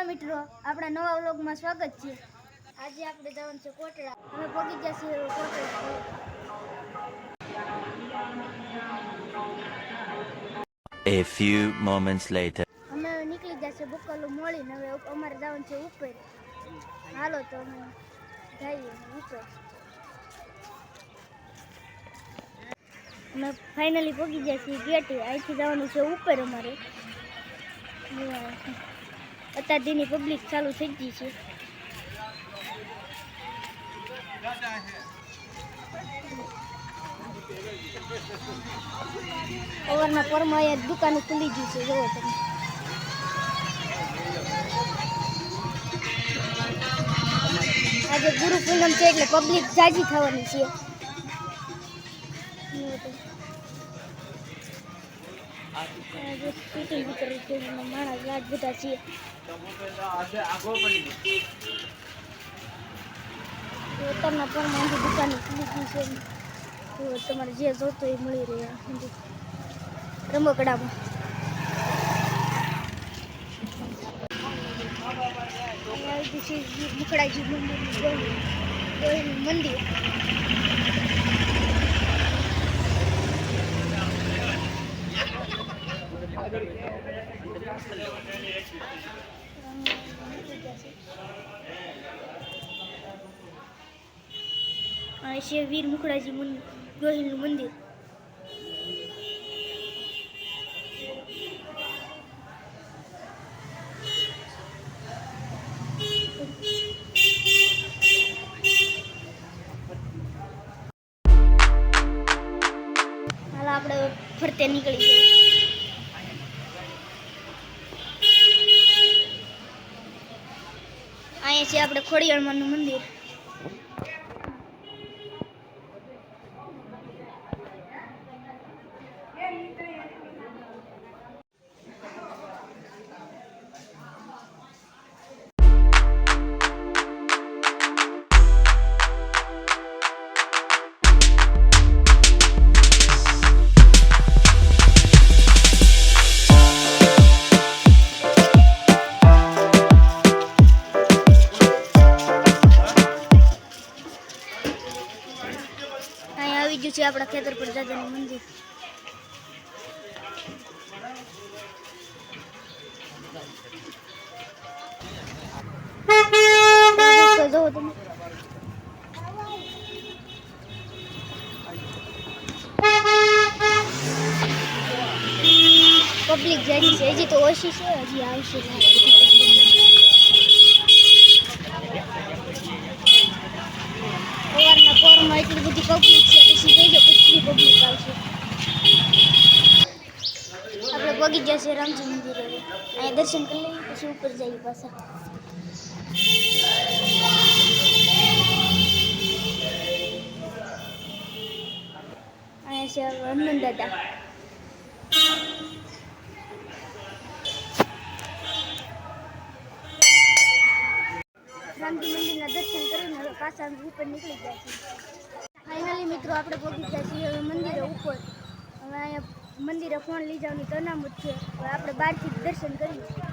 Hello મિત્રો, આપણા નવા વ્લોગમાં સ્વાગત છે। આજે આપણે જવાનું છે કોટડા। અમે પહોંચી ગયા છીએ Kotda. A few moments later. અમે નીકળી ગયા છે બકલું મળીને। હવે અમારે જવાનું છે ઉપર। હાલો તો અમે જઈએ ઉપર। અમે ફાઇનલી પહોંચી ગયા છીએ ગેટે। અહીંથી જવાનું છે ઉપર અમારે। અત્યારની પબ્લિક ચાલુ થઈ ગઈ છે। સવારના પરમાં અહીંયા દુકાનો ખુલી ગઈ છે। જોવો તમે, આજે ગુરુ પૂનમ છે એટલે પબ્લિક જાજી થવાની છે। શૂટિંગ કરે છે માણસ રાત બધા છે। અત્યારના પરમાં દુકાનો ખુલી ગઈ છે। તમારે જે જોતો એ મળી રહ્યા રમકડામાં। મુખડાજી મંદિર આ છે વીર મુખડાજી ગોહિલનું મંદિર। હાલ આપણે ફરતે નીકળી જઈએ। અહીંયા છે આપણે ખોડિયારમાંનું મંદિર। આવી ગયું છે આપણા ખેતર પર દાદાનું મંદિર। જોવો તમે, પબ્લિક જાય છે। હજી તો ઓછી છે, હજી આવશે। સવારના પોરમાં એટલી બધી પબ્લિક છે, પછી જોઈજો કેટલી પબ્લિક આવશે। આપણે પગી ગયા છે રામજી મંદિરે। અહીંયા દર્શન કરી લઈએ પછી ઉપર જઈએ પાછા। અહીંયા છે હનુમાન દાદા। રામજી મંદિરના દર્શન કરીને હવે પાછા ઉપર નીકળી ગયા છીએ। ફાઇનલી મિત્રો આપણે પહોંચી ગયા છીએ હવે મંદિરે ઉપર। હવે અહીંયા મંદિરે ફોન લઈ જવાની અનામત છે। હવે આપણે બહારથી દર્શન કરીએ।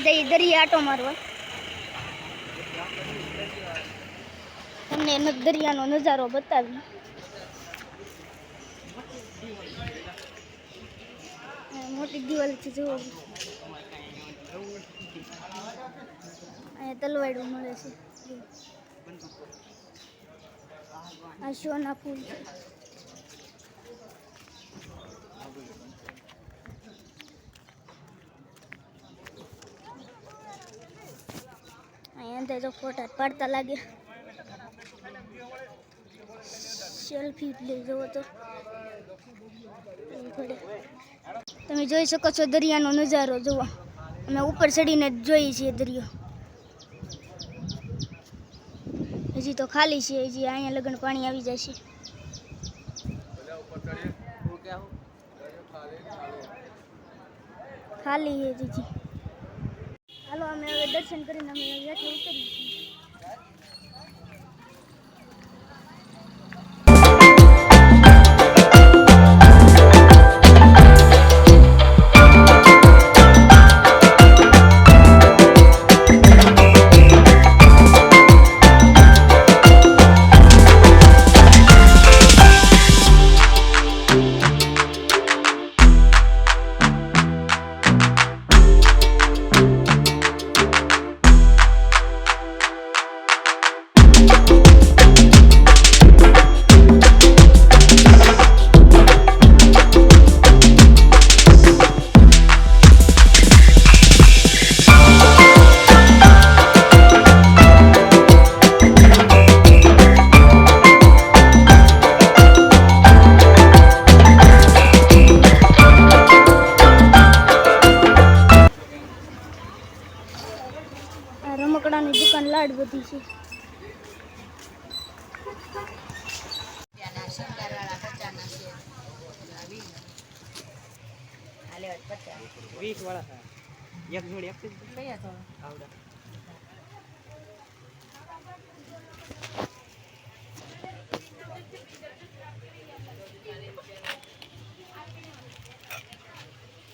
જઈએ દરિયા આટો મારવા. તમને દરિયાનો નજારો બતાવી. મોટી દિવાલ છે જુઓ. અહીંયા તલવાડું મળે છે. આ શોના ફૂલ છે. અહીંયા અંદર તો ફોટા પાડતા લાગે. સેલ્ફી લઈ જવો તો તમે જોઈ શકો છો દરિયાનો નજારો જુઓ. અમે ઉપર ચડીને જ જોઈએ છીએ દરિયો. હજી તો ખાલી છે. હજી અહીંયા લગન પાણી આવી જાય છે. ખાલી છે હજી. હાલો અમે હવે દર્શન કરીને અમે હેઠે ઉતરીએ છીએ. રમકડાની દુકાન લાડ બધી છે.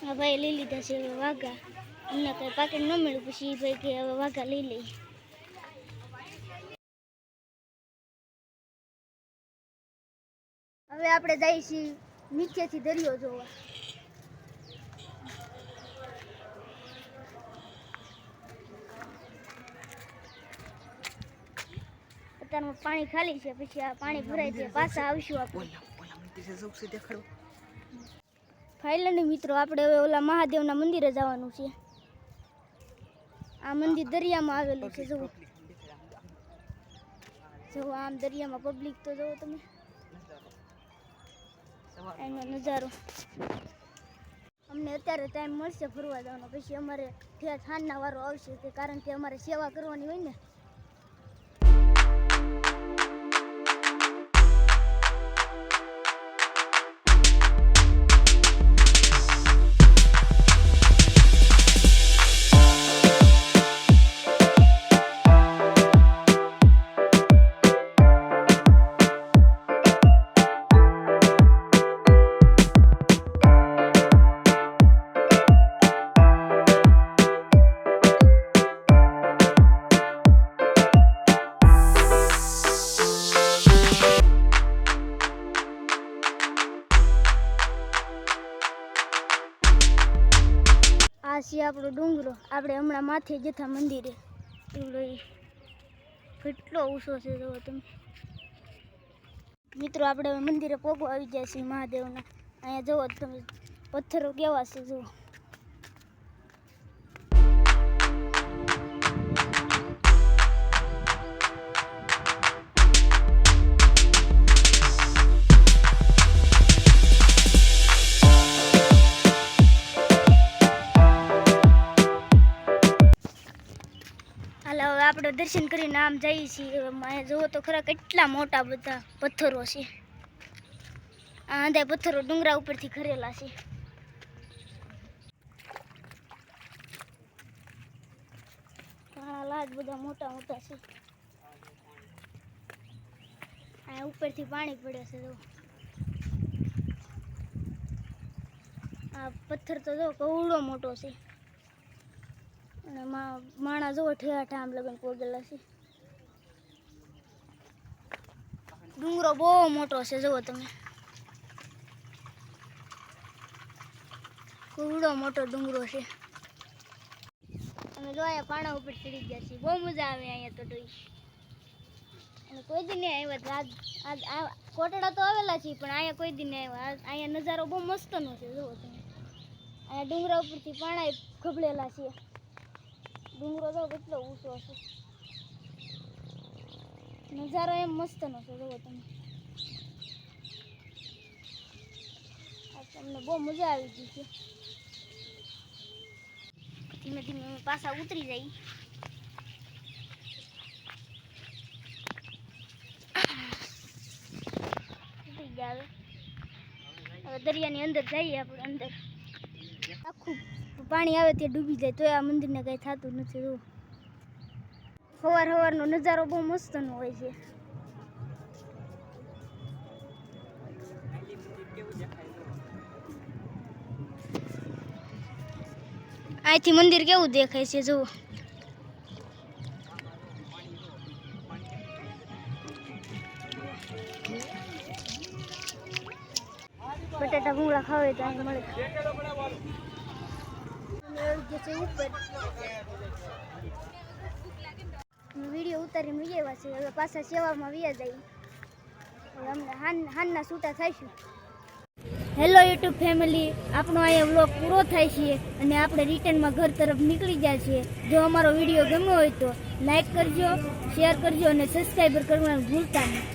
હા ભાઈ લઈ લીધા છે હવે વાઘા. અમને કઈ પાકેટ ન મળ્યું પછી ભાઈ કે હવે વાઘા લઈ લઈ. હવે આપણે જઈએ છીએ નીચેથી દરિયો જોવા. અત્યારમાં પાણી ખાલી છે. પછી આ પાણી ભરાય છે પાછા આવશું આપણે. ફાઇનલી મિત્રો આપણે હવે ઓલા મહાદેવના મંદિરે જવાનું છે. આ મંદિર દરિયામાં આવેલું છે. જુઓ જુઓ આમ દરિયામાં પબ્લિક તો જુઓ તમે. એનો નજારો. અમને અત્યારે ટાઈમ મળશે ફરવા જવાનો. પછી અમારે ઠેઠ સાંજના વારો આવશે કારણ કે અમારે સેવા કરવાની હોય ને. આ છે આપણો ડુંગરો. આપણે હમણાં માથે જતા મંદિરે. એવડો કેટલો ઊંચો છે જુઓ તમે. મિત્રો આપણે હવે મંદિરે પોગવા આવી જાય છે મહાદેવના. અહીંયા જુઓ તમે પથ્થરો કેવા છે જુઓ. આપણે દર્શન કરીને આમ જઈએ છીએ. અહીંયા જુઓ તો ખરા કેટલા મોટા બધા પથ્થરો છે. આ અંદર પથ્થરો ડુંગરા ઉપરથી ખરેલા છે. ઘણા લાજ બધા મોટા મોટા છે. અહીંયા ઉપરથી પાણી પડે છે. જો આ પથ્થર તો જો કવડો મોટો છે. અને માણા જોવો ઠેઠા આમ લગન પોગેલા છે. ડુંગરો બહુ મોટો છે, જુઓ તમે, કુવડો મોટો ડુંગરો છે. અમે જો અહીંયા પાણા ઉપર ચડી ગયા છીએ. બહુ મજા આવે અહીંયા તો ડોઈ. અને કોઈ દી નહીં આવ્યા. આજ કોટડા તો આવેલા છીએ, પણ અહીંયા કોઈ દી નહીં આવ્યા. અહીંયા નજારો બહુ મસ્તનો છે, જુઓ તમે. અહીંયા ડુંગરા ઉપરથી પાણા ખબળેલા છે. ડુંગરો તો કેટલો ઊંચો છે. નજારો એમ મસ્તનો છે, જુઓ તમે. તમને બહુ મજા આવી ગઈ છે. ધીમે ધીમે અમે પાછા ઉતરી જઈએ. ઉતરી ગયા હવે દરિયાની અંદર જઈએ આપણે. અંદર આખું પાણી આવે ત્યાં ડૂબી જાય તોય આ મંદિરને કંઈ થતું નથી. જુઓ, સવારનો નજારો બહુ મસ્તનો હોય છે. અહીંથી મંદિર કેવું દેખાય છે, જુઓ. બટાટા ભૂંગળા ખાવે તો અહીં મળે. ઉપર વિડીયો ઉતારીને વિયેવા છે. હવે પાછા સેવામાં વ્યા જાય. હવે અમને હાનના છૂટા થઈશું. હેલો યુટ્યુબ ફેમિલી, આપણો અહીંયા વ્લોગ પૂરો થાય છે અને આપણે રિટર્નમાં ઘર તરફ નીકળી ગયા છીએ. જો અમારો વિડીયો ગમ્યો હોય તો લાઈક કરજો, શેર કરજો અને સબસ્ક્રાઈબર કરવાનું ભૂલતા નહીં.